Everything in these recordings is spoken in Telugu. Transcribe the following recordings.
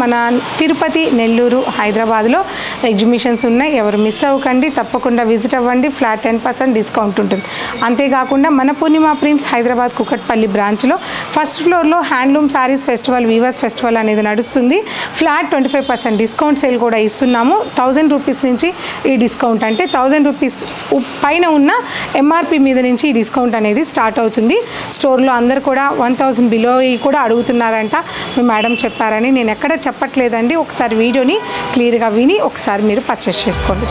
మన తిరుపతి, నెల్లూరు, హైదరాబాద్లో ఎగ్జిబిషన్స్ ఉన్నాయి. ఎవరు మిస్ అవ్వకండి, తప్పకుండా విజిట్ అవ్వండి. ఫ్లాట్ 10% డిస్కౌంట్ ఉంటుంది. అంతేకాకుండా మన పూర్ణిమ ప్రింట్స్ హైదరాబాద్ కుకట్పల్లి బ్రాంచ్లో ఫస్ట్ ఫ్లోర్లో handloom sarees festival, weavers festival అనేది నడుస్తుంది. ఫ్లాట్ 25% డిస్కౌంట్ సేల్ కూడా ఇస్తున్నాము. 1000 రూపీస్ నుంచి ఈ డిస్కౌంట్, అంటే 1000 రూపీస్ పైన ఉన్న ఎంఆర్పి మీద నుంచి ఈ డిస్కౌంట్ అనేది స్టార్ట్ అవుతుంది. స్టోర్లో అందరు కూడా 1000 బిలో కూడా అడుగుతున్నారంట. మీ మేడం చెప్పారని నేను ఎక్కడ చెప్పట్లేదండి. ఒకసారి వీడియోని క్లియర్గా విని ఒకసారి మీరు పర్చేస్ చేసుకోండి.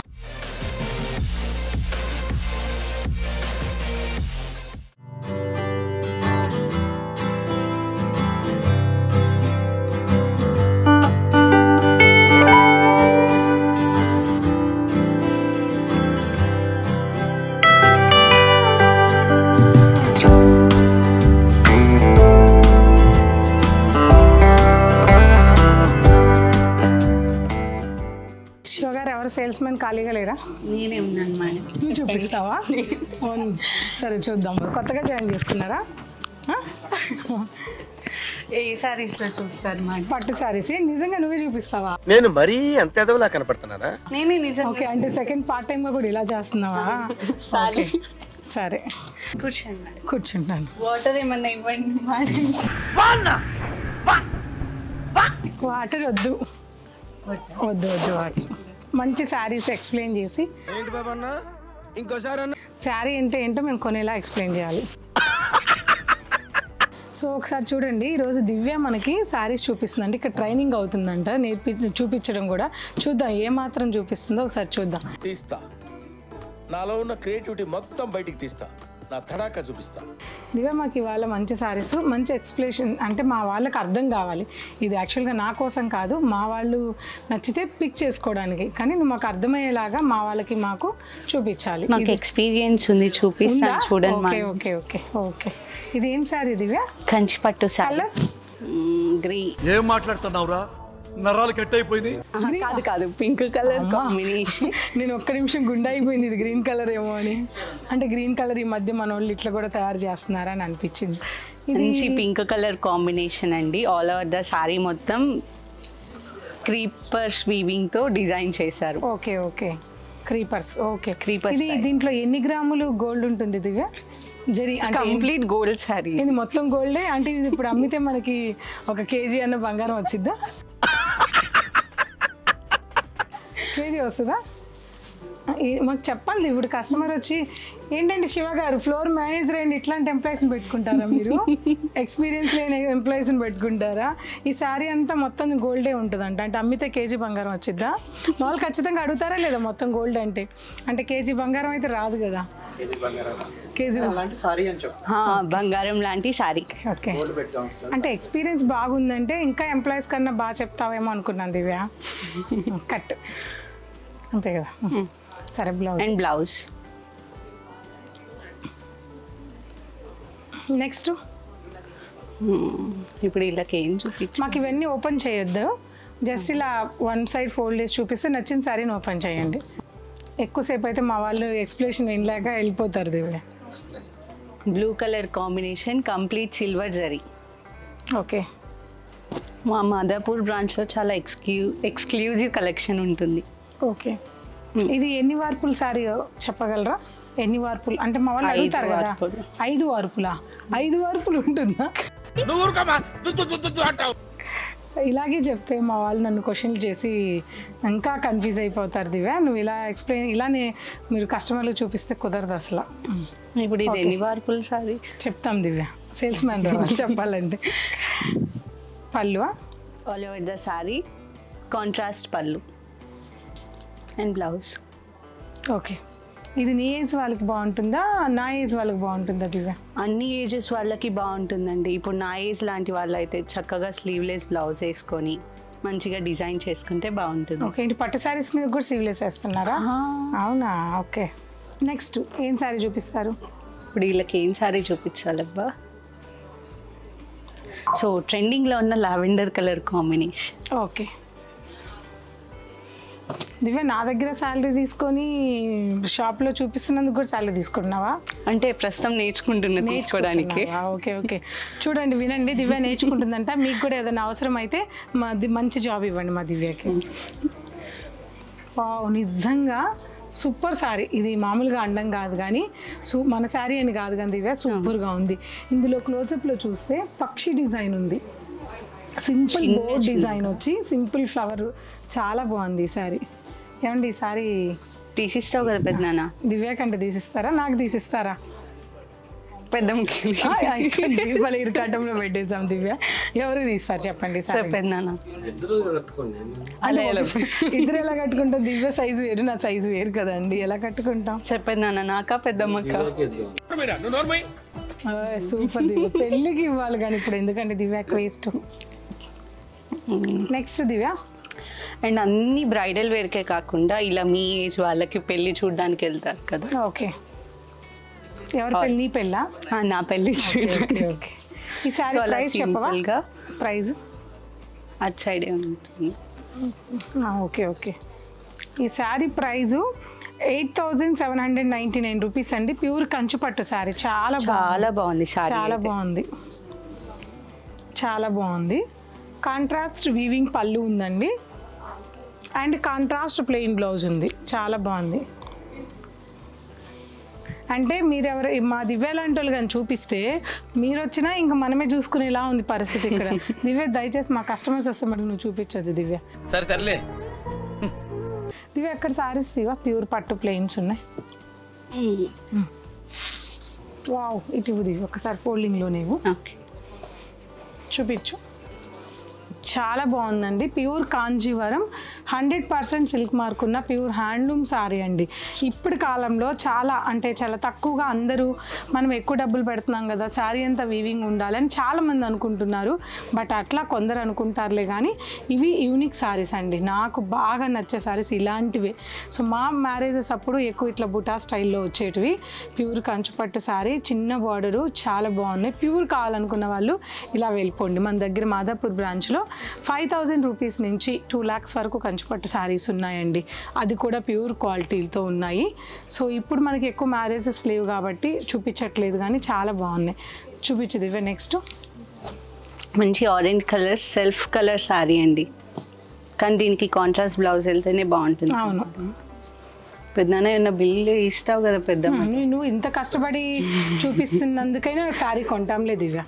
సేల్స్ మెన్ ఖాళీగా లేరా? నేనే ఉన్నాను మేడం. చూపిస్తావా? సరే చూద్దాం. కొత్తగా జాయిన్ చేసుకున్నారా? ఏ సారీస్లో చూస్తారు మేడం? పట్టు సారీస్. నిజంగా నువ్వే చూపిస్తావా? నేను మరీ అంత ఎదవలా కనపడుతున్నారా? నేనే నిజంగా. ఓకే, అంటే సెకండ్ పార్ట్ టైంగా కూడా ఇలా చేస్తున్నావా? సరే కూర్చోండి మేడం. కూర్చుంటాను. వాటర్ ఏమన్నా ఇవ్వండి మేడం. వాటర్ వద్దు వాటర్. మంచి శారీస్ ఎక్స్ప్లెయిన్ చేసి, ఏంటి బాబా అన్న ఇంకోసారి అన్న శారీ అంటే ఏంటో మేము కొనేలా ఎక్స్ప్లెయిన్ చేయాలి. సో ఒకసారి చూడండి, ఈరోజు దివ్య మనకి శారీస్ చూపిస్తుందండి. ఇక్కడ ట్రైనింగ్ అవుతుందంట, చూపించడం కూడా. చూద్దాం ఏమాత్రం చూపిస్తుందో ఒకసారి చూద్దాం. తీస్తా, నాలో ఉన్న క్రియేటివిటీ మొత్తం బయటికి తీస్తా, నా తడాకా చూపిస్తా. దివ్య మాకు ఇవాళ మంచి శారీస్, మంచి ఎక్స్ప్లెనేషన్, అంటే మా వాళ్ళకి అర్థం కావాలి. ఇది యాక్చువల్గా నా కోసం కాదు, మా వాళ్ళు నచ్చితే పిక్ చేసుకోవడానికి, కానీ నువ్వు మాకు అర్థమయ్యేలాగా మా వాళ్ళకి మాకు చూపించాలి. నాకు ఎక్స్పీరియన్స్ ఉంది, చూపిస్తాను చూడండి. Okay okay okay okay. ఇది ఏం సారీ దివ్య? కంచి పట్టు సారీ, గ్రీన్. ఏం మాట్లాడుతున్నావురా? నరాలు కట్ అయిపోయింది. కాదు పింక్ కలర్ కాంబినేషన్. నేను ఒక్క నిమిషం గుండె అయిపోయింది, ఇది గ్రీన్ కలర్ ఏమో అని. అంటే గ్రీన్ కలర్ ఈ మధ్య మన వాళ్ళు ఇట్లా కూడా తయారు చేస్తున్నారా అని అనిపించింది. మంచి పింక్ కలర్ కాంబినేషన్ అండి. ఆల్ ఓవర్ ద సారీ మొత్తం క్రీపర్స్ వీవింగ్ తో డిజైన్ చేశారు. Okay okay, creepers. Okay, creepers. దీంట్లో ఎన్ని గ్రాములు గోల్డ్ ఉంటుంది దివ్య? జరి కంప్లీట్ గోల్డ్ సారీ. ఇది మొత్తం గోల్డే అంటే ఇది ఇప్పుడు అమ్మితే మనకి 1 కేజీ అన్న బంగారం వచ్చిద్దా? కేజీ వస్తుందా? మాకు చెప్పండి. ఇప్పుడు కస్టమర్ వచ్చి ఏంటంటే శివ గారు ఫ్లోర్ మేనేజర్ అండి, ఇట్లాంటి ఎంప్లాయీస్ని పెట్టుకుంటారా మీరు? ఎక్స్పీరియన్స్ లేని ఎంప్లాయీస్ని పెట్టుకుంటారా? ఈ శారీ అంతా మొత్తం గోల్డే ఉంటుందంట, అంటే అమ్మితే కేజీ బంగారం వచ్చిద్దా? వాళ్ళు ఖచ్చితంగా అడుగుతారా లేదా మొత్తం గోల్డ్ అంటే? అంటే కేజీ బంగారం అయితే రాదు కదా. కేజీ బంగారం లాంటి సారీ. ఓకే, అంటే ఎక్స్పీరియన్స్ బాగుందంటే ఇంకా ఎంప్లాయీస్ కన్నా బాగా చెప్తావేమో అనుకున్నాను దివ్య. కట్ అంతే కదా. సరే, బ్లౌజ్. And blouse next. ఇప్పుడు వీళ్ళకి ఏం చూపించి, మాకు ఇవన్నీ ఓపెన్ చేయొద్దు, జస్ట్ ఇలా వన్ సైడ్ ఫోల్డ్ చేసి చూపిస్తే నచ్చిన శారీని ఓపెన్ చేయండి. ఎక్కువసేపు అయితే మా వాళ్ళు ఎక్స్ప్లెనేషన్ వినలేక వెళ్ళిపోతారు Divya. Blue colour combination, complete silver zari. Okay, మా మాదాపూర్ బ్రాంచ్లో చాలా ఎక్స్క్లూజివ్ కలెక్షన్ ఉంటుంది. ఓకే. ఇది ఎన్ని వార్పులు శారీ చెప్పగలరా? ఎన్ని వార్పులు అంటే మా వాళ్ళు అడుగుతారు కదా. 5 వార్పులా? 5 వార్పులు ఉంటుందా? ఇలాగే చెప్తే మా వాళ్ళు నన్ను క్వశ్చన్లు చేసి ఇంకా కన్ఫ్యూజ్ అయిపోతారు దివ్య. నువ్వు ఇలా ఎక్స్ప్లెయిన్, ఇలానే మీరు కస్టమర్లు చూపిస్తే కుదరదు అసలు. ఇప్పుడు ఇది ఎన్ని వార్పులు సారీ చెప్తాం దివ్య, సేల్స్ మ్యాన్ చెప్పాలంటే. పల్లువా? All over the sari contrast పళ్ళు అండ్ బ్లౌజ్. ఓకే, ఇది నీ ఏజ్ వాళ్ళకి బాగుంటుందా, నా ఏజ్ వాళ్ళకి బాగుంటుందా దివ్య? అన్ని ఏజెస్ వాళ్ళకి బాగుంటుందండి. ఇప్పుడు నా ఏజ్ లాంటి వాళ్ళు అయితే చక్కగా స్లీవ్లెస్ బ్లౌజ్ వేసుకొని మంచిగా డిజైన్ చేసుకుంటే బాగుంటుంది. ఓకే, ఏంటి పట్టు శారీస్ మీద కూడా స్లీవ్లెస్ వేస్తున్నారా? అవునా? ఓకే. నెక్స్ట్ ఏం శారీ చూపిస్తారు? ఇప్పుడు వీళ్ళకి ఏం శారీ చూపించాలబ్బా? సో ట్రెండింగ్లో ఉన్న లావెండర్ కలర్ కాంబినేషన్. ఓకే, దివ్య నా దగ్గర శాలరీ తీసుకొని షాప్లో చూపిస్తున్నందుకు కూడా శాలరీ తీసుకుంటున్నావా? అంటే ప్రస్తుతం నేర్చుకుంటున్నా తీసుకోవడానికి. ఓకే ఓకే, చూడండి వినండి, దివ్య నేర్చుకుంటుందంట. మీకు కూడా ఏదైనా అవసరం అయితే మంచి జాబ్ ఇవ్వండి మా దివ్యకి. నిజంగా సూపర్ శారీ. ఇది మామూలుగా అండం కాదు కానీ మన శారీ అని కాదు కానీ దివ్య సూపర్గా ఉంది. ఇందులో క్లోజప్లో చూస్తే పక్షి డిజైన్ ఉంది, సింపుల్ బోర్డ్ డిజైన్ వచ్చి సింపుల్ ఫ్లవర్, చాలా బాగుంది ఈ శారీ. ఏమండి ఈ శారీ తీసిస్తావు కదా పెద్దనాన్న? దివ్య కంటే తీసిస్తారా, నాకు తీసిస్తారా? పెద్ద ఇరుకాటంలో పెట్టేసాం దివ్య. ఎవరు తీస్తారు చెప్పండి పెద్దనాన్న? ఇద్దరు ఎలా కట్టుకుంటాం? దివ్య సైజు వేరు, నా సైజు వేరు కదండి, ఎలా కట్టుకుంటాం? చెప్పేదాన్న నాకా పెద్దమ్మక్క? సూపర్ దివ్య, పెళ్ళికి ఇవ్వాలి కానీ ఇప్పుడు ఎందుకంటే దివ్య వేస్ట్. Next Divya. అండ్ అన్ని బ్రైడల్ వేర్కే కాకుండా ఇలా మీ ఏజ్ వాళ్ళకి పెళ్లి చూడడానికి వెళ్తారు కదా. ఓకే, ఎవరి పెళ్ళి? నీ పెళ్ళా? నా పెళ్లి చూడడానికి. ఓకే, ఈ సారీ ప్రైస్ చెప్పవా? ప్రైస్ అటు సైడే ఉంటుంది. ఓకే ఓకే, ఈ శారీ ప్రైజు 8,799 రూపీస్ అండి. ప్యూర్ కంచు పట్టు శారీ, చాలా చాలా బాగుంది. చాలా బాగుంది, చాలా బాగుంది. కాంట్రాస్ట్ వీవింగ్ పళ్ళు ఉందండి అండ్ కాంట్రాస్ట్ ప్లెయిన్ బ్లౌజ్ ఉంది, చాలా బాగుంది. అంటే మీరు ఎవరు మా దివ్య లాంటి వాళ్ళు కానీ చూపిస్తే మీరు వచ్చినా ఇంకా మనమే చూసుకునేలా ఉంది పరిస్థితి ఇక్కడ. దివ్య దయచేసి మా కస్టమర్స్ వస్తే మరి నువ్వు చూపించవచ్చు దివ్య. సరే తరలే. దివ్య ఎక్కడ సారీస్ దివ్య ప్యూర్ పట్టు ప్లెయిన్స్ ఉన్నాయి. వావ్, ఇటు దివ్య ఒకసారి ఫోల్డింగ్లో నీవు చూపించు. చాలా బాగుందండి, ప్యూర్ కాంజీవరం 100% సిల్క్ మార్క్ ఉన్న ప్యూర్ హ్యాండ్లూమ్ సారీ అండి. ఇప్పుడు కాలంలో చాలా తక్కువగా అందరూ మనం ఎక్కువ డబ్బులు పెడుతున్నాం కదా, శారీ అంతా వీవింగ్ ఉండాలని చాలామంది అనుకుంటున్నారు. బట్ అట్లా కొందరు అనుకుంటారులే కానీ ఇవి యూనిక్ సారీస్ అండి, నాకు బాగా నచ్చే సారీస్ ఇలాంటివే. సో మా మ్యారేజెస్ అప్పుడు ఎక్కువ ఇట్లా బుటా స్టైల్లో వచ్చేటివి. ప్యూర్ కంచుపట్టు సారీ, చిన్న బార్డరు, చాలా బాగున్నాయి. ప్యూర్ కావాలనుకున్న వాళ్ళు ఇలా వెళ్ళిపోండి. మన దగ్గర మాదాపూర్ బ్రాంచ్లో 5,000 రూపీస్ నుంచి 2 lakhs వరకు కంచుపట్టు శారీస్ ఉన్నాయండి, అది కూడా ప్యూర్ క్వాలిటీతో ఉన్నాయి. సో ఇప్పుడు మనకి ఎక్కువ మ్యారేజెస్ లేవు కాబట్టి చూపించట్లేదు కానీ చాలా బాగున్నాయి. చూపించదు ఇవే. నెక్స్ట్ మంచి orange colour self colour sari అండి, కానీ దీనికి కాంట్రాస్ట్ బ్లౌజ్ వెళ్తేనే బాగుంటుంది. అవును, పెద్దనే ఉన్న బిల్లు ఇస్తావు కదా పెద్దమ్మ. నువ్వు ఇంత కష్టపడి చూపిస్తున్నందుకైనా శారీ కొంటాంలే దివ్య.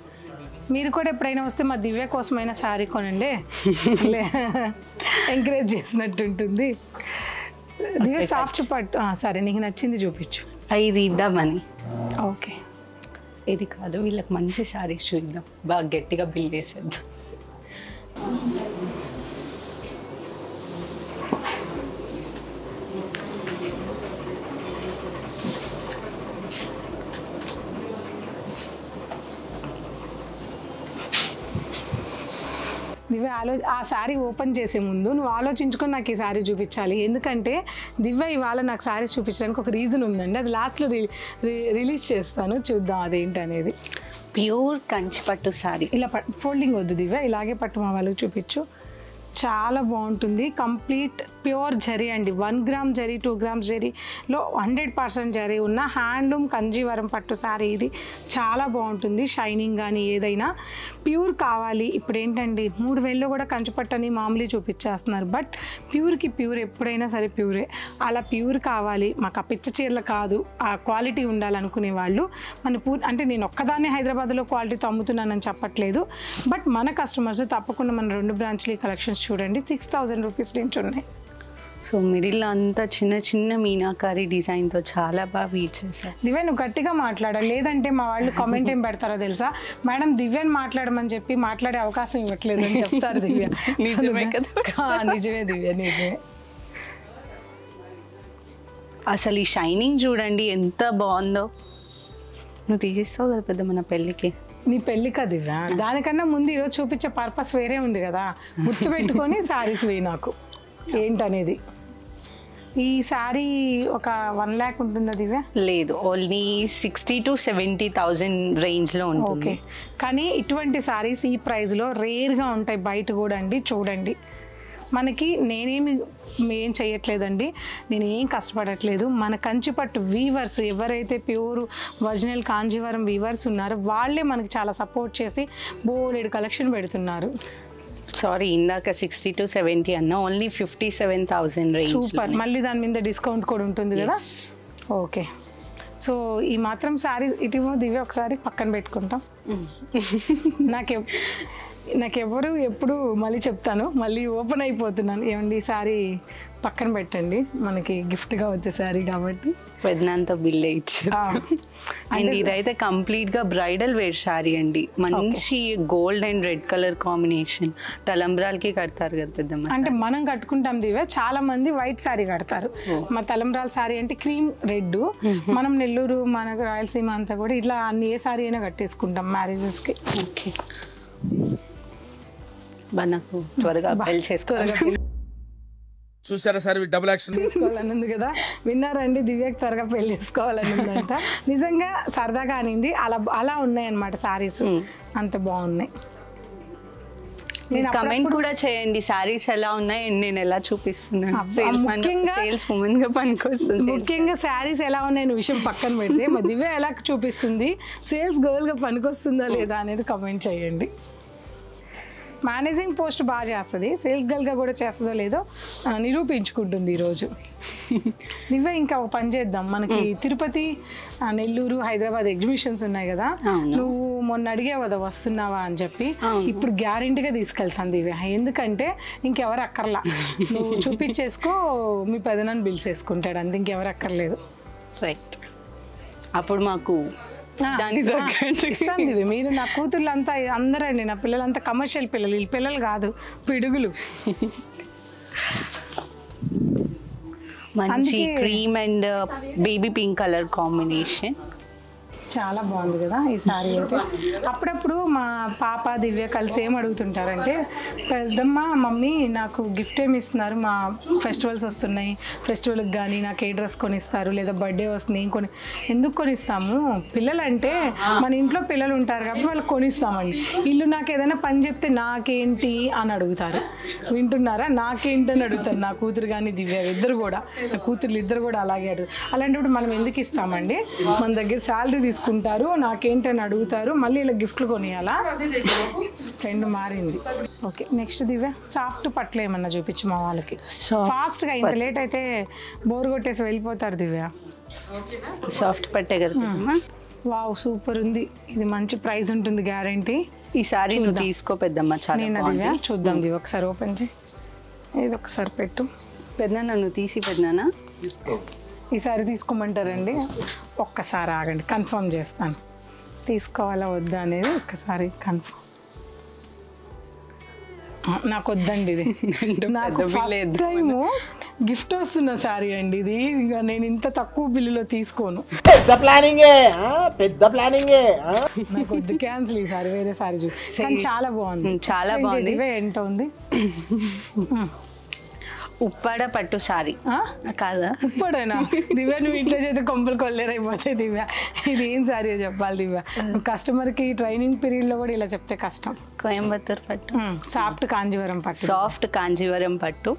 మీరు కూడా ఎప్పుడైనా వస్తే మా దివ్య కోసమైనా శారీ కొనండి, ఎంకరేజ్ చేసినట్టు ఉంటుంది. దివ్య సాఫ్ట్ పట్టు. సరే, నీకు నచ్చింది చూపించు. ఇది ఇద్దామని. ఓకే, ఇది కాదు, వీళ్ళకి మంచి శారీస్ చూద్దాం, బాగా గట్టిగా బిల్ వేసేద్దాం. దివ్య ఆ శారీ ఓపెన్ చేసే ముందు నువ్వు ఆలోచించుకొని నాకు ఈ శారీ చూపించాలి. ఎందుకంటే దివ్య ఇవాళ నాకు శారీస్ చూపించడానికి ఒక రీజన్ ఉందండి, అది లాస్ట్లో రిలీజ్ చేస్తాను, చూద్దాం అదేంటనేది. ప్యూర్ కంచిపట్టు శారీ. ఇలా ఫోల్డింగ్ వద్దు దివ్య, ఇలాగే పట్టు మా వాళ్ళకి చూపించు. చాలా బాగుంటుంది, కంప్లీట్ ప్యూర్ జరీ అండి. 1 గ్రామ్ జరీ, 2 grams జరీలో 100% జరీ ఉన్న హ్యాండ్లూమ్ కంజీవరం పట్టు శారీ. ఇది చాలా బాగుంటుంది, షైనింగ్ కానీ ఏదైనా ప్యూర్ కావాలి. ఇప్పుడు ఏంటండి 3,000లో కూడా కంచుపట్టు అని మామూలు చూపించేస్తున్నారు, బట్ ప్యూర్కి ప్యూర్ ఎప్పుడైనా సరే ప్యూరే. అలా ప్యూర్ కావాలి మాకు, ఆ పిచ్చ చీరలు కాదు, ఆ క్వాలిటీ ఉండాలనుకునే వాళ్ళు మన అంటే నేను ఒక్కదాన్నే హైదరాబాద్లో క్వాలిటీతో అమ్ముతున్నానని చెప్పట్లేదు, బట్ మన కస్టమర్స్ తప్పకుండా మన 2 బ్రాంచ్లు కలెక్షన్స్ చూడండి 6,000 రూపీస్ నుంచి ఉన్నాయి. సో మిడిల్లో అంతా చిన్న చిన్న మీనాకారి డిజైన్తో చాలా బాగా వీట్ చేశారు. దివ్య నువ్వు గట్టిగా మాట్లాడాలి, లేదంటే మా వాళ్ళు కామెంట్ ఏం పెడతారో తెలుసా, మేడం దివ్యని మాట్లాడమని చెప్పి మాట్లాడే అవకాశం ఇవ్వట్లేదు అని చెప్తారు. దివ్య నిజమే కదా? నిజమే దివ్య, నిజమే. అసలు ఈ షైనింగ్ చూడండి ఎంత బాగుందో. నువ్వు తీసిస్తావు కదా పెద్ద మన పెళ్ళికి. నీ పెళ్ళి కదా దివ్య, దానికన్నా ముందు ఈరోజు చూపించే పర్పస్ వేరే ఉంది కదా, గుర్తుపెట్టుకొని శారీస్ వేయి నాకు ఏంటనేది. ఈ శారీ ఒక 1 lakh ఉంటుందా దివ్య? లేదు, ఓన్లీ 60,000 to 70,000 రేంజ్లో ఉంటుంది. ఓకే, కానీ ఇటువంటి శారీస్ ఈ ప్రైస్లో రేర్గా ఉంటాయి బయట కూడా అండి. చూడండి మనకి నేనేమి ఏం చేయట్లేదండి, నేను ఏం కష్టపడట్లేదు. మన కంచిపట్టు వీవర్స్ ఎవరైతే ప్యూర్ ఒరిజినల్ కాంజీవరం వీవర్స్ ఉన్నారో వాళ్ళే మనకి చాలా సపోర్ట్ చేసి బోలెడు కలెక్షన్ పెడుతున్నారు. సారీ, ఇందాక 60 to 70 అన్న, ఓన్లీ 57,000 రేంజ్. సూపర్. మళ్ళీ దాని మీద డిస్కౌంట్ కూడా ఉంటుంది కదా. ఓకే, సో ఈ మాత్రం శారీ ఇటు దివ్య ఒకసారి పక్కన పెట్టుకుంటాం. నాకెవరు ఎప్పుడు మళ్ళీ చెప్తాను, మళ్ళీ ఓపెన్ అయిపోతున్నాను. ఏమండి ఈ శారీ పక్కన పెట్టండి, మనకి గిఫ్ట్గా వచ్చే శారీ కాబట్టి. పెద్దనంత బిల్ ఇచ్చారు. అండ్ ఇదైతే కంప్లీట్గా బ్రైడల్ వేర్ శారీ అండి. మంచి gold and red colour combination. తలంబ్రాలకి కడతారు కదా పెద్దమ్మ. అంటే మనం కట్టుకుంటాం దివ్య, చాలా మంది వైట్ శారీ కడతారు. మా తలంబ్రాల శారీ అంటే క్రీమ్ రెడ్. మనం నెల్లూరు, మన రాయలసీమ అంతా కూడా ఇట్లా అన్ని ఏ శారీ అయినా కట్టేసుకుంటాం మ్యారేజెస్కి. ఓకే, నాకు త్వరగా పెళ్లి చేసుకోవాలి. చూసారా సార్ డబుల్ యాక్షన్ చేసుకోవాలని ఉంది కదా. విన్నారండి, దివ్యకి త్వరగా పెళ్లి చేసుకోవాలని ఉందంట. నిజంగా సరదాగా అనింది. అలా ఉన్నాయి అన్నమాట సారీస్, అంత బాగున్నాయి. కమెంట్ కూడా చేయండి సారీస్ ఎలా ఉన్నాయి, నేను ఎలా చూపిస్తున్నాను. సేల్స్ ఉమెన్ గా పనికొస్తుంది. ముఖ్యంగా శారీస్ ఎలా ఉన్నాయని విషయం పక్కన పెడితే మా దివ్య ఎలా చూపిస్తుంది, సేల్స్ గర్ల్ గా పనికొస్తుందా లేదా అనేది కమెంట్ చేయండి. మేనేజింగ్ పోస్ట్ బాగా చేస్తుంది, సేల్స్ గర్ల్గా కూడా చేస్తుందో లేదో నిరూపించుకుంటుంది ఈరోజు. నువ్వే ఇంకా ఒక పని చేద్దాం, మనకి తిరుపతి, నెల్లూరు, హైదరాబాద్ ఎగ్జిబిషన్స్ ఉన్నాయి కదా. నువ్వు మొన్న అడిగావు కదా వస్తున్నావా అని చెప్పి, ఇప్పుడు గ్యారెంటీగా తీసుకెళ్తాను దివ్య. ఎందుకంటే ఇంకెవరు అక్కర్లా, నువ్వు చూపించేసుకో, మీ పెదనాన్ని బిల్ చేసుకుంటాడు అంత, ఇంకెవరు అక్కర్లేదు. రైట్, అప్పుడు మాకు ఇస్తాను దివ్య. మీరు నా కూతుర్లంతా అందరండి, నా పిల్లలంతా కమర్షియల్ పిల్లలు, వీళ్ళు పిల్లలు కాదు, పిడుగులు. మంచి cream and baby pink colour combination. చాలా బాగుంది కదా ఈ సారీ అయితే. అప్పుడప్పుడు మా పాప దివ్య కలిసి ఏం అడుగుతుంటారంటే, పెద్దమ్మ మమ్మీ నాకు గిఫ్ట్ ఏమి ఇస్తున్నారు, మా ఫెస్టివల్స్ వస్తున్నాయి, ఫెస్టివల్కి కానీ నాకు ఏ డ్రెస్ కొనిస్తారు, లేదా బర్త్డే వస్తుంది ఏం ఎందుకు కొనిస్తాము, పిల్లలంటే మన ఇంట్లో పిల్లలు ఉంటారు కాబట్టి వాళ్ళకి కొనిస్తామండి. వీళ్ళు నాకు ఏదైనా పని చెప్తే నాకేంటి అని అడుగుతారు. వింటున్నారా, నాకేంటి అని అడుగుతారు. నా కూతురు కానీ దివ్య ఇద్దరు కూడా, నా కూతుర్లు ఇద్దరు కూడా అలాగే అడుగుతారు. అలాంటప్పుడు మనం ఎందుకు ఇస్తామండి, మన దగ్గర శాలరీ తీసుకుంటారు, నాకేంటని అడుగుతారు, మళ్ళీ ఇలా గిఫ్ట్లు కొనియాలా. ట్రెండ్ మారింది. ఓకే, నెక్స్ట్ దివ్య సాఫ్ట్ పట్లు ఏమన్నా చూపించు మా వాళ్ళకి ఫాస్ట్గా. ఇంత లేట్ అయితే బోర్ కొట్టేసి వెళ్ళిపోతారు దివ్య. సాఫ్ట్ పట్టే కదా. వావ్, సూపర్ ఉంది ఇది, మంచి ప్రైస్ ఉంటుంది గ్యారంటీ. ఈ సారీ నువ్వు తీసుకో పెద్దమ్మ, చాలా దివ్య. చూద్దాం దివ్య, ఒకసారి ఓపెన్ చేయి, ఇది ఒకసారి పెట్టు. పెద్దనాన్న నువ్వు తీసి పెద్దనాన్న ఈసారి తీసుకోమంటారండి. ఒక్కసారి ఆగండి, కన్ఫర్మ్ చేస్తాను తీసుకోవాలా వద్దా అనేది. ఒక్కసారి కన్ఫర్మ్. నాకు వద్దండి ఇది, నాకు ఫస్ట్ టైము గిఫ్ట్ వస్తున్న సారీ అండి ఇది. ఇక నేను ఇంత తక్కువ బిల్లులో తీసుకోను. పెద్ద ప్లానింగే, పెద్ద ప్లానింగే. నాకు వద్దు, క్యాన్సిల్. ఈ సారీ వేరే సారీ చూ. కానీ చాలా బాగుంది, చాలా బాగుంది. ఎంత ఉంది? ఉప్పాడ పట్టు సారీ కాదా? ఉప్పాడేనా దివ్య? నువ్వు ఇంట్లో చేస్తే కొంపలు కొల్లేరైపోతాయి దివ్య. ఇది ఏం సారీ చెప్పాలి దివ్య, కస్టమర్కి ట్రైనింగ్ పీరియడ్లో కూడా ఇలా చెప్తే కష్టం. కోయంబత్తూర్ పట్టు, సాఫ్ట్ కాంజీవరం పట్టు, సాఫ్ట్ కాంజీవరం పట్టు.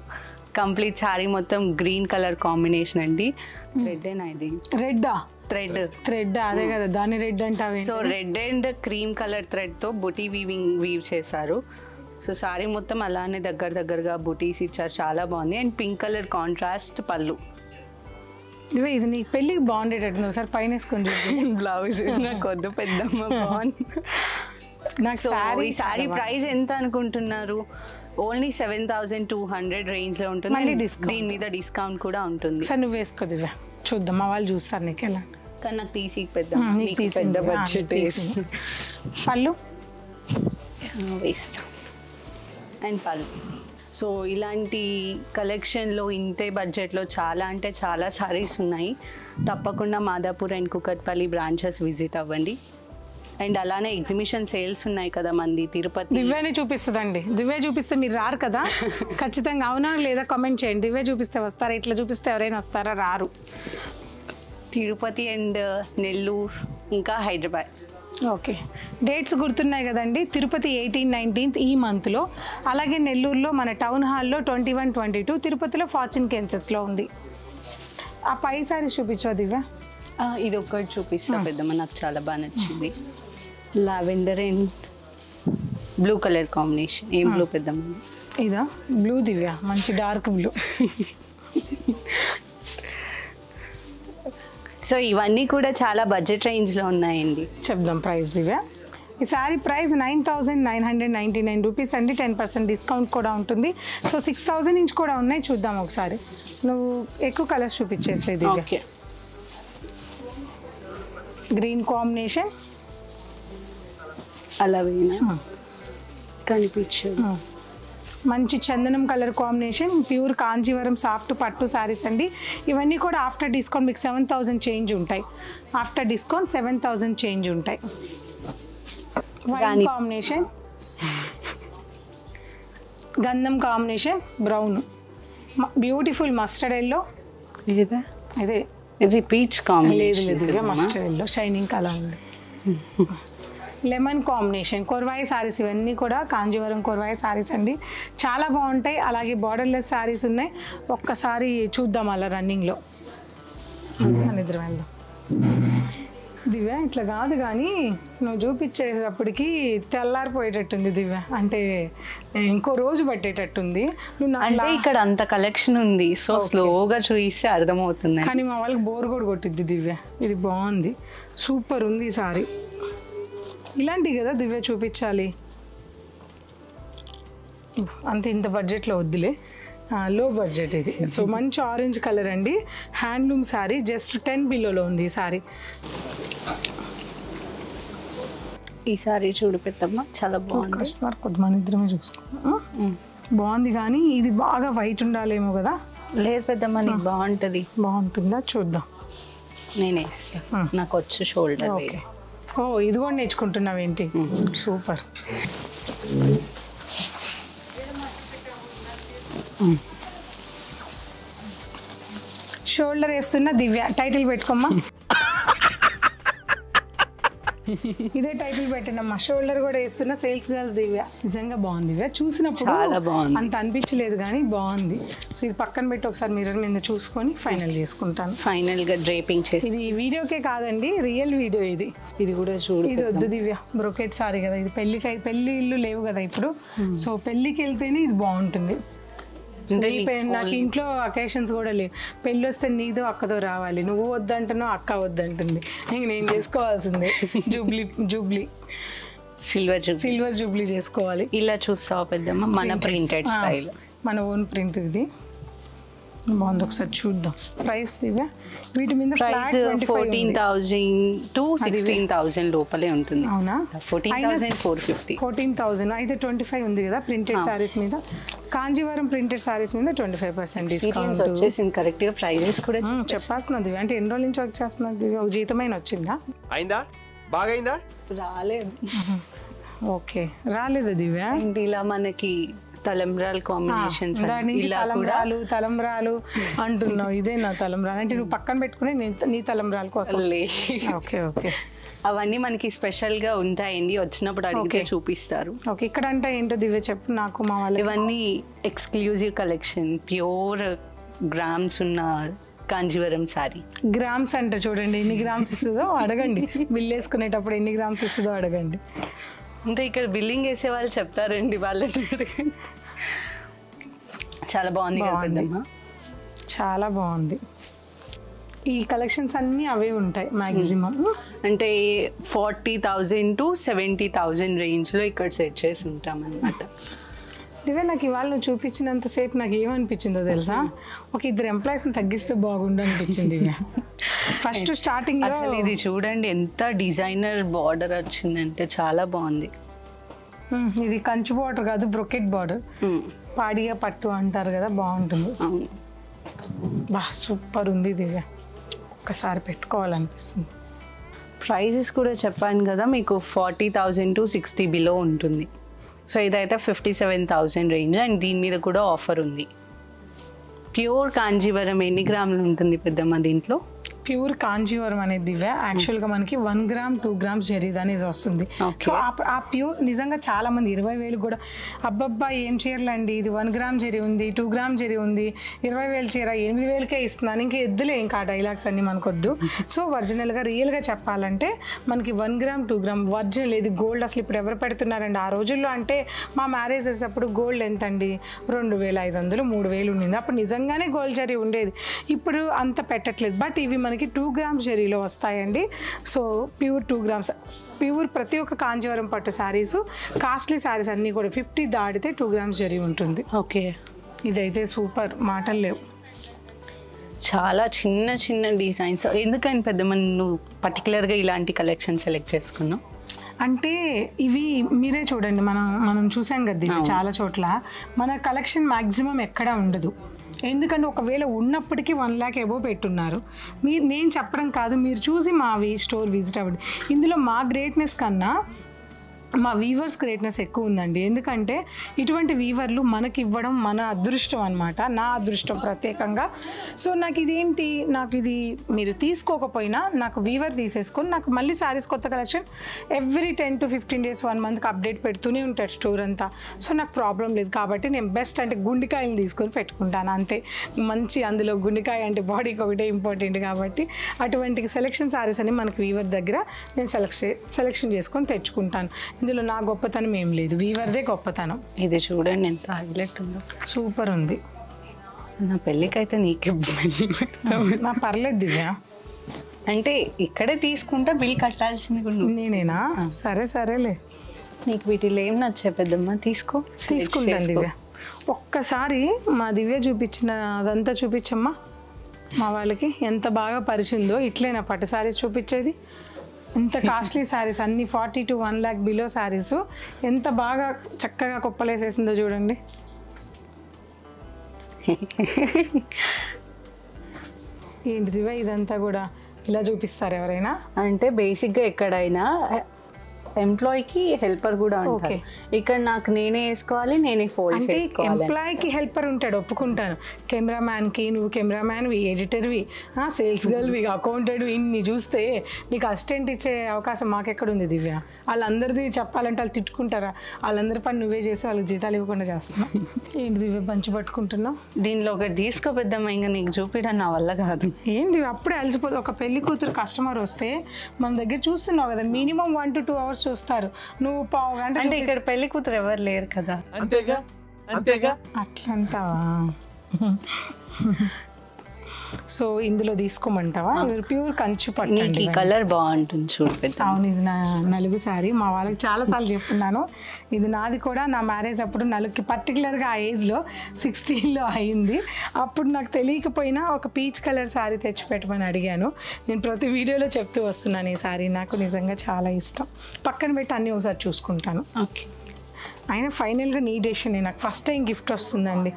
కంప్లీట్ సారీ మొత్తం గ్రీన్ కలర్ కాంబినేషన్ అండి. రెడ్డేనా ఇది? రెడ్డా? థ్రెడ్ అదే కదా, దాని రెడ్ అంటావే. So red and cream colour థ్రెడ్తో బుటీ వీవ్ చేశారు. సో సారీ మొత్తం అలానే దగ్గరగా బుటీస్ ఇచ్చారు, చాలా బాగుంది. అండ్ పింక్ కలర్ కాంట్రాస్ట్ పళ్ళు. ఇది నీకు పెళ్ళికి బాగుండేటట్టు, నువ్వు సార్ పైన వేసుకొని బ్లౌజ్ నాకు వద్దు పెద్దమ్మ, బాగుంది. సో ఈ సారీ ప్రైస్ ఎంత అనుకుంటున్నారు? ఓన్లీ 7,200 రేంజ్లో ఉంటుంది. దీని మీద డిస్కౌంట్ కూడా ఉంటుంది. సార్ నువ్వు వేసుకో దివ్య, చూద్దాం మా వాళ్ళు చూస్తారు నీకు ఎలా. కానీ నాకు తీసి పెద్ద బడ్జెట్ పళ్ళు వేస్తాం అండ్ పళ్ళు. సో ఇలాంటి కలెక్షన్లో ఇంతే బడ్జెట్లో చాలా అంటే చాలా సారీస్ ఉన్నాయి. తప్పకుండా Madhapur and Kukatpally branches visit అవ్వండి. అండ్ అలానే ఎగ్జిబిషన్ సేల్స్ ఉన్నాయి కదా మంది తిరుపతి. దివ్యని చూపిస్తుందండి, దివ్య చూపిస్తే మీరు రారు కదా. ఖచ్చితంగా అవునా లేదా కామెంట్ చేయండి. దివ్య చూపిస్తే వస్తారా, ఇట్లా చూపిస్తే ఎవరైనా వస్తారా? రారు. తిరుపతి అండ్ నెల్లూరు ఇంకా హైదరాబాద్ ఓకే, డేట్స్ గుర్తున్నాయి కదండి. తిరుపతి 18, 19 ఈ మంత్లో, అలాగే నెల్లూరులో మన టౌన్ హాల్లో 21, 22, తిరుపతిలో ఫార్చ్యూన్ కెన్సెస్లో ఉంది. ఆ పై సారీ చూపించు దివ్య. ఇది ఒక్కటి చూపిస్తా పెద్దమ్మ, నాకు చాలా బాగా నచ్చింది. Lavender and blue colour combination. ఏం బ్లూ పెద్దమ్మ? ఇదా బ్లూ దివ్య, మంచి డార్క్ బ్లూ. సో ఇవన్నీ కూడా చాలా బడ్జెట్ రేంజ్లో ఉన్నాయండి. చెప్దాం ప్రైస్ దివ్య. ఈ సారీ ప్రైస్ 9,999 రూపీస్ అండి. 10% డిస్కౌంట్ కూడా ఉంటుంది. సో 6,000 నుంచి కూడా ఉన్నాయి, చూద్దాం ఒకసారి. నువ్వు ఎక్కువ కలర్స్ చూపించేసే దివ్య. ఓకే, గ్రీన్ కాంబినేషన్ అలా కనిపించదు. మంచి చందనం colour combination, pure Kanjeevaram soft పట్టు సారీస్ అండి. ఇవన్నీ కూడా ఆఫ్టర్ డిస్కౌంట్ మీకు 7,000 చేంజ్ ఉంటాయి. ఆఫ్టర్ డిస్కౌంట్ 7,000 చేంజ్ ఉంటాయి. వైన్ కాంబినేషన్, గంధం combination, brown, beautiful mustard yellow. ఇదే ఇది పీచ్ కాంబినేషన్. లేదు మస్టర్డ్ ఎల్లో షైనింగ్ కలర్ ఉంది. Lemon combination, Korvai saris. ఇవన్నీ కూడా కాంజీవరం కొరవాయి సారీస్ అండి, చాలా బాగుంటాయి. అలాగే బార్డర్లెస్ సారీస్ ఉన్నాయి. ఒక్కసారి చూద్దాం అలా రన్నింగ్లో. నిద్ర వెళ్దాం దివ్య. ఇట్లా కాదు కానీ నువ్వు చూపించేటప్పటికి తెల్లారిపోయేటట్టుంది దివ్య, అంటే ఇంకో రోజు పట్టేటట్టుంది. నువ్వు అంటే ఇక్కడ అంత కలెక్షన్ ఉంది, సో స్లోగా చూస్తే అర్థమవుతుంది. కానీ మా వాళ్ళకి బోర్ కూడా కొట్టిద్ది దివ్య. ఇది బాగుంది, సూపర్ ఉంది ఈ సారీ. ఇలాంటివి కదా దివ్య చూపించాలి. అంత ఇంత బడ్జెట్లో వద్దులే, లో బడ్జెట్ ఇది. సో మంచి ఆరెంజ్ కలర్ అండి, హ్యాండ్లూమ్ శారీ. జస్ట్ 10 బిలోలో ఉంది ఈ శారీ. ఈ సారీ చూడు పెద్దమ్మ, చాలా బాగుంది. కస్టమర్ కొద్ది మన ఇద్దరమే చూసుకున్నాం. బాగుంది కానీ ఇది బాగా వైట్ ఉండాలేమో కదా. లేదు పెద్దమ్మ, నీకు బాగుంటుంది. బాగుంటుందా చూద్దాం. నేనే ఇస్తాను, నాకు వచ్చు షోల్డర్. ఓకే. ఓ ఇది కూడా నేర్చుకుంటున్నావేంటి? సూపర్. షోల్డర్ వేస్తున్న దివ్య. టైటిల్ పెట్టుకోమ్మా. ఇదే టైటిల్ పెట్టండమ్మా. షోల్డర్ కూడా వేస్తున్న సేల్స్ గర్ల్స్ దివ్య. నిజంగా బాగుంది దివ్య, చూసినప్పుడు చాలా బాగుంది. అంత అనిపించలేదు కానీ బాగుంది. సో ఇది పక్కన పెట్టి ఒకసారి మిర్రర్ మీద చూసుకొని ఫైనల్ చేసుకుంటాను. ఫైనల్ గా డ్రేపింగ్ చేసి. ఇది వీడియోకే కాదండి, రియల్ వీడియో ఇది. ఇది కూడా చూడు. ఇది వద్దు దివ్య, బ్రోకెట్ సారీ కదా ఇది. పెళ్లి ఇల్లు లేవు కదా ఇప్పుడు, సో పెళ్ళికి వెళ్తేనే ఇది బాగుంటుంది. నాకు ఇంట్లో అకేషన్స్ కూడా లేవు. పెళ్ళి వస్తే నీదో అక్కతో రావాలి. నువ్వు వద్దంటున్నావు, అక్క వద్దంటుంది. ఇంక నేను చేసుకోవాల్సిందే. జూబ్లీ సిల్వర్ జూబ్లీ చేసుకోవాలి. ఇలా చూస్తావు పెద్దమ్మ, మన ప్రింటెడ్ స్టైల్, మన ఓన్ ప్రింట్. ఇది బాగుంది, ఒకసారి చూద్దాం. ప్రైస్ దివ్య వీటి మీద ప్రైస్ 14,000 to 16,000 లోపలే ఉంటుంది. అవునా? 14,450. 14,000 అయితే 25 ఉంది కదా ప్రింటెడ్ సారీస్ మీద. కాంజీవరం ప్రింటెడ్ సారీస్ మీద 25% డిస్కౌంట్ వచ్చేసింది. కరెక్ట్ గా ప్రైజెస్ కూడా చెప్పాల్సినది. అంటే ఎన్ని రోజుల నుంచి వర్క్ చేస్తున్నది? ఒక జీతమైన వచ్చిందా? అయిందా? బాగైందా? రాలేదు. ఓకే, రాలేదు దివ్య. ఏంటి ఇలా మనకి తలంబ్రాలు కాంబినేషన్స్ తలంబ్రాలు అంటున్నావు. ఇదే నా తలంబ్రాలు అంటే నువ్వు పక్కన పెట్టుకుని నీ తలంబ్రాల కోసం. ఓకే ఓకే, అవన్నీ మనకి స్పెషల్ గా ఉంటాయండి, వచ్చినప్పుడు అడిగితే చూపిస్తారు. ఓకే, ఇక్కడ అంటే ఏంటో దివ్య చెప్పు నాకు, మా వాళ్ళు. ఇవన్నీ ఎక్స్క్లూజివ్ కలెక్షన్, ప్యూర్ గ్రామ్స్ ఉన్న కాంజీవరం సారీ. గ్రామ్స్ అంటే చూడండి ఎన్ని గ్రామ్స్ ఇస్తుందో అడగండి. బిల్ వేసుకునేటప్పుడు ఎన్ని గ్రామ్స్ ఇస్తుందో అడగండి. అంటే ఇక్కడ బిల్లింగ్ వేసే వాళ్ళు చెప్తారండి, వాళ్ళని అడగండి. చాలా బాగుంది, చాలా బాగుంది. ఈ కలెక్షన్స్ అన్నీ అవే ఉంటాయి మ్యాక్సిమం. అంటే 40,000 to 70,000 రేంజ్లో ఇక్కడ సెట్ చేసి ఉంటాం అన్నమాట. ఇవే నాకు ఇవాళ నువ్వు చూపించినంతసేపు నాకు ఏమనిపించిందో తెలుసా, ఒక 2 ఎంప్లాయీస్ని తగ్గిస్తే బాగుండు అనిపించింది. ఫస్ట్ స్టార్టింగ్ అసలు ఇది చూడండి ఎంత డిజైనర్ బార్డర్ వచ్చిందంటే చాలా బాగుంది. ఇది కంచి బార్డర్ కాదు, బ్రొకెట్ బార్డర్. పాడిగా పట్టు అంటారు కదా, బాగుంటుంది. బా సూపర్ ఉంది దివ్య, ఒక్కసారి పెట్టుకోవాలనిపిస్తుంది. ప్రైజెస్ కూడా చెప్పాను కదా మీకు, 40,000 to 60 బిలో ఉంటుంది. సో ఇదైతే 57,000 రేంజ్, అండ్ దీని మీద కూడా ఆఫర్ ఉంది. ప్యూర్ కాంజీవరం ఎన్ని గ్రాములు ఉంటుంది పెద్దమ్మ దీంట్లో? ప్యూర్ కాంజీవరం అనేది దివ్య యాక్చువల్గా మనకి 1 గ్రామ్ 2 గ్రామ్స్ జరీద్ అనేది వస్తుంది. సో ఆ ప్యూర్ నిజంగా చాలా మంది 20,000 కూడా అబ్బబ్బా ఏం చీరలండి ఇది 1 గ్రామ్ జరీ ఉంది 2 గ్రామ్ జరీ ఉంది 20,000 చీర 8,000కే ఇస్తున్నాను ఇంకా ఎద్దులే ఇంకా ఆ డైలాగ్స్ అన్ని మనకొద్దు. సో ఒరిజినల్గా రియల్గా చెప్పాలంటే మనకి 1 గ్రామ్ 2 గ్రామ్ ఒరిజినల్ ఇది గోల్డ్ అసలు ఇప్పుడు ఎవరు పెడుతున్నారండి ఆ రోజుల్లో అంటే మా మ్యారేజెస్ అప్పుడు గోల్డ్ ఎంత అండి 2,500 3,000 ఉండింది అప్పుడు నిజంగానే గోల్డ్ జరీ ఉండేది. ఇప్పుడు అంత పెట్టట్లేదు బట్ ఇవి మనకి 2 గ్రామ్స్ జరీలో వస్తాయండి. సో ప్యూర్ 2 గ్రామ్స్ ప్యూర్ ప్రతి ఒక్క కాంజీవరం పట్టు శారీస్ కాస్ట్లీ శారీస్ అన్నీ కూడా 50 దాటితే 2 గ్రామ్స్ జరీ ఉంటుంది. ఓకే ఇదైతే సూపర్ మాటలు లేవు. చాలా చిన్న చిన్న డిజైన్స్ ఎందుకని పెద్దమ్మ నువ్వు పర్టికులర్గా ఇలాంటి కలెక్షన్ సెలెక్ట్ చేసుకున్నావు? అంటే ఇవి మీరే చూడండి మనం చూసాం కదా ఇవి చాలా చోట్ల మన కలెక్షన్ మ్యాక్సిమం ఎక్కడా ఉండదు. ఎందుకంటే ఒకవేళ ఉన్నప్పటికీ 1 lakh ఎబో పెట్టున్నారు. నేను చెప్పడం కాదు మీరు చూసి మా స్టోర్ విజిట్ అవ్వండి. ఇందులో మా గ్రేట్నెస్ కన్నా మా వీవర్స్ గ్రేట్నెస్ ఎక్కువ ఉందండి. ఎందుకంటే ఇటువంటి వీవర్లు మనకి ఇవ్వడం మన అదృష్టం అనమాట నా అదృష్టం ప్రత్యేకంగా. సో నాకు ఇదేంటి నాకు ఇది మీరు తీసుకోకపోయినా నాకు వీవర్ తీసేసుకొని నాకు మళ్ళీ శారీస్ కొత్త కలెక్షన్ ఎవ్రీ 10 to 15 days 1 monthకి అప్డేట్ పెడుతూనే ఉంటాడు స్టోర్ అంతా. సో నాకు ప్రాబ్లం లేదు కాబట్టి నేను బెస్ట్ అంటే గుండెకాయలు తీసుకొని పెట్టుకుంటాను అంతే. మంచి అందులో గుండెకాయ అంటే బాడీకి ఒకటే ఇంపార్టెంట్ కాబట్టి అటువంటి సెలెక్షన్ శారీస్ అని మనకి వీవర్ దగ్గర నేను సెలెక్షన్ చేసుకొని తెచ్చుకుంటాను. ఇందులో నా గొప్పతనం ఏం లేదు వీవర్దే గొప్పతనం. ఇది చూడండి ఎంత హైలైట్ ఉందో సూపర్ ఉంది. నా పెళ్ళికైతే నీకు నా పర్లేదు దివ్య అంటే ఇక్కడే తీసుకుంటే బిల్ కట్టాల్సింది కూడా నేనేనా సరేలే. నీకు వీటిలో ఏం నచ్చే పెద్దమ్మ తీసుకుంటాను దివ్య. ఒక్కసారి మా దివ్య చూపించిన అదంతా చూపించమ్మా మా వాళ్ళకి ఎంత బాగా పరిచిందో. ఇట్లేనా పట్టు శారీస్ చూపించేది ఎంత కాస్ట్లీ శారీస్ అన్ని 40 to 1 lakh బిలో శారీస్ ఎంత బాగా చక్కగా కుప్పలేసేసిందో చూడండి. ఏంటిదివా ఇదంతా కూడా ఇలా చూపిస్తారు ఎవరైనా అంటే బేసిక్గా ఎక్కడైనా ఎంప్లాయీకి హెల్పర్ కూడా ఉంటారు. ఇక్కడ నాకు నేనే వేసుకోవాలి నేనే ఫోల్డ్ చేసుకోవాలి. ఎంప్లాయీకి హెల్పర్ ఉంటాడు ఒప్పుకుంటాను. కెమెరామ్యాన్కి నువ్వు కెమెరామ్యాన్వి ఎడిటర్వి సేల్స్ గర్ల్వి అకౌంటెంట్వి ఇన్ని చూస్తే నీకు అసిస్టెంట్ ఇచ్చే అవకాశం మాకెక్కడ ఉంది దివ్య? వాళ్ళందరిది చెప్పాలంటే వాళ్ళు తిట్టుకుంటారా? వాళ్ళందరి పని నువ్వే చేసి వాళ్ళకి జీతాలు ఇవ్వకుండా చేస్తున్నావు. ఏంటి దివ్య పంచి పట్టుకుంటున్నావు? దీనిలో ఒకటి తీసుకో పెద్దమ్మ ఇంకా నీకు చూపించడం నా వల్ల కాదు. ఏంటి అప్పుడే అలసిపోతుంది. ఒక పెళ్లి కూతురు కస్టమర్ వస్తే మన దగ్గర చూస్తున్నావు కదా మినిమం 1 to 2 hours చూస్తారు. నువ్వు పావు గంట అంటే ఇక్కడ పెళ్లి కూతురు ఎవరు లేరు కదా అంతేగా అట్లంటావా? సో ఇందులో తీసుకోమంటావా? ప్యూర్ కంచి పట్టు కలర్ బాగుంటుంది చూడు. అవును ఇది నా నలుగు శారీ మా వాళ్ళకి చాలాసార్లు చెప్పున్నాను. ఇది నాది కూడా నా మ్యారేజ్ అప్పుడు నలుగుకి పర్టికులర్గా ఆ ఏజ్లో 16లో అయింది. అప్పుడు నాకు తెలియకపోయినా ఒక పీచ్ కలర్ శారీ తెచ్చిపెట్టమని అడిగాను. నేను ప్రతి వీడియోలో చెప్తూ వస్తున్నాను ఈ శారీ నాకు నిజంగా చాలా ఇష్టం. పక్కన పెట్టి అన్నీ ఒకసారి చూసుకుంటాను. ఓకే అయినా ఫైనల్గా నీ డెసిషన్. నాకు ఫస్ట్ టైం గిఫ్ట్ వస్తుందండి.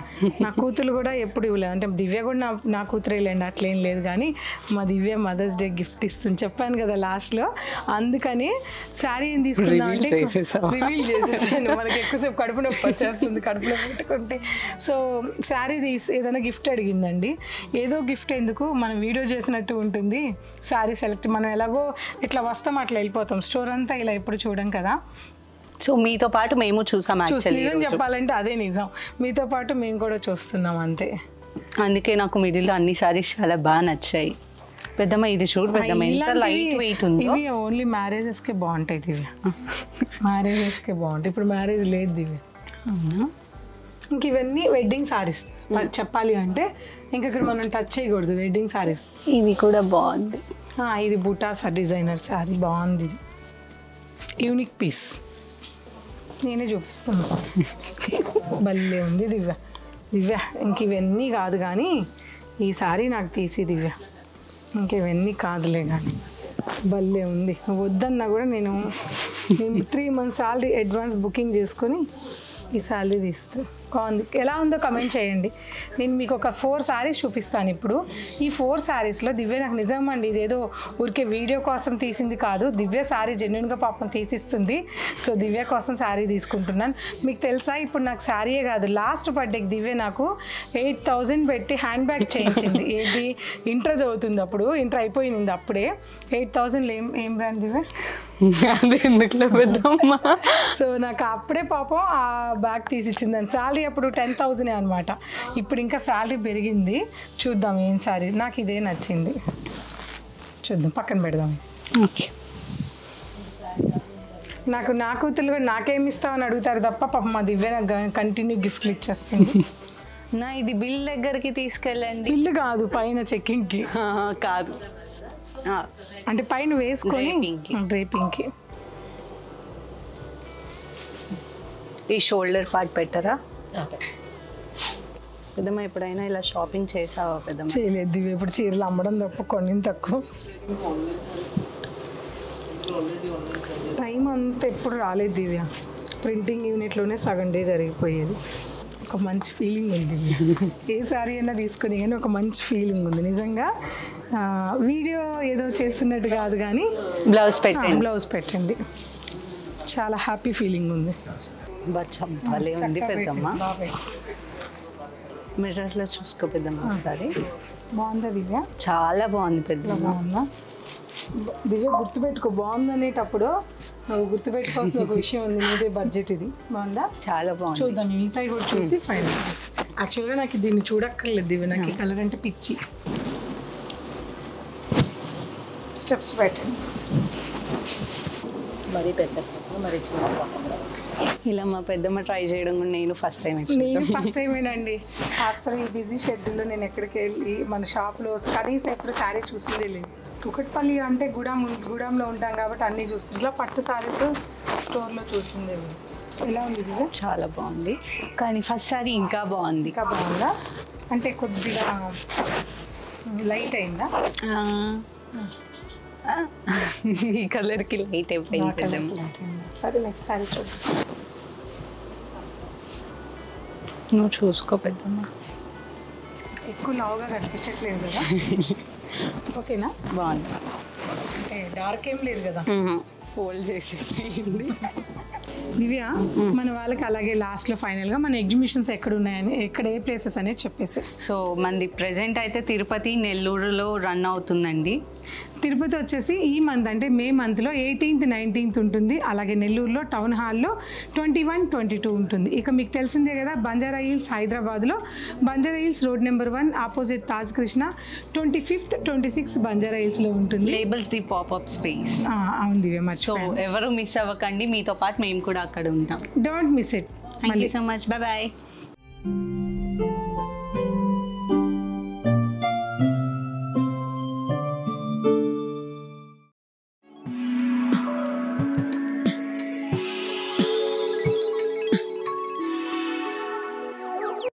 నా కూతురు కూడా ఎప్పుడు ఇవ్వలేదు. అంటే దివ్య కూడా నా కూతురే లేండి అట్లేం లేదు కానీ మా దివ్య మదర్స్ డే గిఫ్ట్ ఇస్తుంది చెప్పాను కదా లాస్ట్లో. అందుకని శారీ ఏం తీసుకుందాం అంటే రివీల్ చేసేసాను. మనకి ఎక్కువసేపు కడుపు నొప్పి వచ్చేస్తుంది కడుపులో పెట్టుకుంటే. సో శారీ ఏదైనా గిఫ్ట్ అడిగిందండి. ఏదో గిఫ్ట్ ఎందుకు మనం వీడియో చేసినట్టు ఉంటుంది. శారీ సెలెక్ట్ మనం ఎలాగో ఇట్లా వస్తాం అట్లా వెళ్ళిపోతాం. స్టోర్ అంతా ఇలా ఎప్పుడు చూడం కదా. సో మీతో పాటు మేము చూసాం. నిజం చెప్పాలంటే అదే నిజం. మీతో పాటు మేము కూడా చూస్తున్నాం అంతే. అందుకే నాకు మిడిల్లో అన్ని సారీస్ చాలా బాగా నచ్చాయి. పెద్దమ్మ ఇది చూడు పెద్దమ్మ ఎంత లైట్ వెయిట్ ఉంది. ఇవి ఓన్లీ మ్యారేజెస్కే బాగుంటాయి దివ్య. మ్యారేజెస్కే బాగుంటాయి. ఇప్పుడు మ్యారేజ్ లేదు దివ్య. ఇంక ఇవన్నీ వెడ్డింగ్ సారీస్ చెప్పాలి అంటే ఇంకా ఇక్కడ మనం టచ్ చేయకూడదు వెడ్డింగ్ సారీస్. ఇది కూడా బాగుంది. ఇది బుటాస్ డిజైనర్ శారీ బాగుంది. ఇది యూనిక్ పీస్ నేనే చూపిస్తాను. భలే ఉంది దివ్య. ఇంక ఇవన్నీ కాదు కానీ ఈ సారీ నాకు తీసి దివ్య. ఇంక ఇవన్నీ కాదులే కానీ భలే ఉంది. వద్దన్నా కూడా నేను 3 months సాలరీ అడ్వాన్స్ బుకింగ్ చేసుకొని ఈ సాలరీ తీస్తాను. బాగుంది. ఎలా ఉందో కమెంట్ చేయండి. నేను మీకు ఒక 4 శారీస్ చూపిస్తాను ఇప్పుడు. ఈ 4 శారీస్లో దివ్య నాకు నిజమండి ఇదేదో ఊరికే వీడియో కోసం తీసింది కాదు. దివ్య శారీ జెన్యున్గా పాపం తీసిస్తుంది. సో దివ్య కోసం శారీ తీసుకుంటున్నాను. మీకు తెలుసా ఇప్పుడు నాకు శారీయే కాదు, లాస్ట్ బర్త్డేకి దివ్య నాకు 8,000 పెట్టి హ్యాండ్ బ్యాగ్ చేయించింది. ఏది ఇంటర్ చదువుతుంది, అప్పుడు ఇంటర్ అయిపోయింది అప్పుడే. 8,000 ఏం బ్రాండ్ దివ్య? అది ఎందుకులో పెద్దమ్మ. సో నాకు అప్పుడే పాపం ఆ బ్యాగ్ తీసిచ్చిందని. శాలరీ అప్పుడు 10,000 అనమాట. ఇప్పుడు ఇంకా శాలరీ పెరిగింది. చూద్దాం ఏం శారీ. నాకు ఇదే నచ్చింది. చూద్దాం, పక్కన పెడదాం. ఓకే. నాకు నా కూతురు కూడా నాకేమి ఇస్తామని అడుగుతారు తప్ప పాపం మా దివ్య నాకు కంటిన్యూ గిఫ్ట్లు ఇచ్చేస్తుంది. నా ఇది బిల్ దగ్గరికి తీసుకెళ్ళండి. బిల్లు కాదు, పైన చెక్కింగ్కి కాదు, అంటే పైన వేసుకొని డ్రేపింగ్కి. ఈ షోల్డర్ పార్ట్ పెట్టరా పెద్దమ్మ? ఎప్పుడైనా ఇలా షాపింగ్ చేసావా పెద్దమ్మ? చేయలేదు దివ్య. ఇప్పుడు చీరలు అమ్మడం తప్ప కొన్ని తక్కువ. టైం అంతా ఎప్పుడు రాలేదు దివ్య. ప్రింటింగ్ యూనిట్లోనే సగం డే జరిగిపోయేది. ఒక మంచి ఫీలింగ్ ఉంది. ఏ సారీ అయినా తీసుకొని కానీ ఒక మంచి ఫీలింగ్ ఉంది నిజంగా. వీడియో ఏదో చేస్తున్నట్టు కాదు కానీ బ్లౌజ్ పెట్టండి. చాలా హ్యాపీ ఫీలింగ్ ఉంది. భలే ఉంది పెద్దమ్మ. మిర్రర్లో చూసుకో పెద్దమ్మ ఒకసారి. బాగుందా దివ్య? చాలా బాగుంది పెద్దమ్మ. బాగుందా దివ్య? గుర్తుపెట్టుకో, బాగుంది అనేటప్పుడు నువ్వు గుర్తుపెట్టుకోవాల్సిన ఒక విషయం ఉంది. నీదే బడ్జెట్ ఇది. బాగుందా? చాలా బాగుంది. చూద్దాం మిగతాయి కూడా చూసి ఫైనల్. యాక్చువల్గా నాకు దీన్ని చూడక్కర్లేదు దివ్య, నాకు ఈ కలర్ అంటే పిచ్చి. స్టెప్స్ పెట్టండి. మరి పెద్ద మరి ఇలా మా పెద్దమ్మ ట్రై చేయడం కూడా నేను ఫస్ట్ టైమేనండి. అసలు ఈ బిజీ షెడ్యూల్లో నేను ఎక్కడికి వెళ్ళి మన షాప్లో కనీసం ఎప్పుడు శారీ చూసిందే లేదు. కుకట్పల్లి అంటే గూడెంలో ఉంటాం కాబట్టి అన్నీ చూస్తుంది. ఇలా పట్టు శారీస్ స్టోర్లో చూసిందే. ఎలా ఉంది ఇది? చాలా బాగుంది, కానీ ఫస్ట్ శారీ ఇంకా బాగుంది. ఇంకా బాగుందా? అంటే కొద్దిగా లైట్ అయిందా? ఈ కలర్కి లైట్ అయిపోయింది. సరే నెక్స్ట్ శారీ చూద్దాం. నువ్వు చూసుకో పెద్దమ్మ. ఎక్కువ లావుగా కనిపించట్లేదు కదా? ఓకేనా? బాగుంది. అంటే డార్క్ ఏం లేదు కదా? ఫోల్డ్ చేసేసేయండి. దివ్య, మన వాళ్ళకి అలాగే లాస్ట్లో ఫైనల్గా మన ఎగ్జిబిషన్స్ ఎక్కడ ఉన్నాయని, ఎక్కడ ఏ ప్లేసెస్ అనేది చెప్పేసి. సో మనది ప్రెజెంట్ అయితే తిరుపతి, నెల్లూరులో రన్ అవుతుందండి. తిరుపతి వచ్చేసి ఈ మంత్ అంటే మే మంత్లో 18th, 19th ఉంటుంది. అలాగే నెల్లూరులో టౌన్ హాల్లో 21, 22 ఉంటుంది. ఇక మీకు తెలిసిందే కదా, బంజారా హిల్స్ హైదరాబాద్లో Banjara hills road number 1 opposite Taj Krishna 25th, 26th Banjara హిల్స్లో ఉంటుంది. Labels the popup space. అవును దివ్య. సో ఎవరు మిస్ అవ్వకండి, మీతో పాటు మేము కూడా అక్కడ ఉంటాం. Don't miss it. Thank you so much. Bye.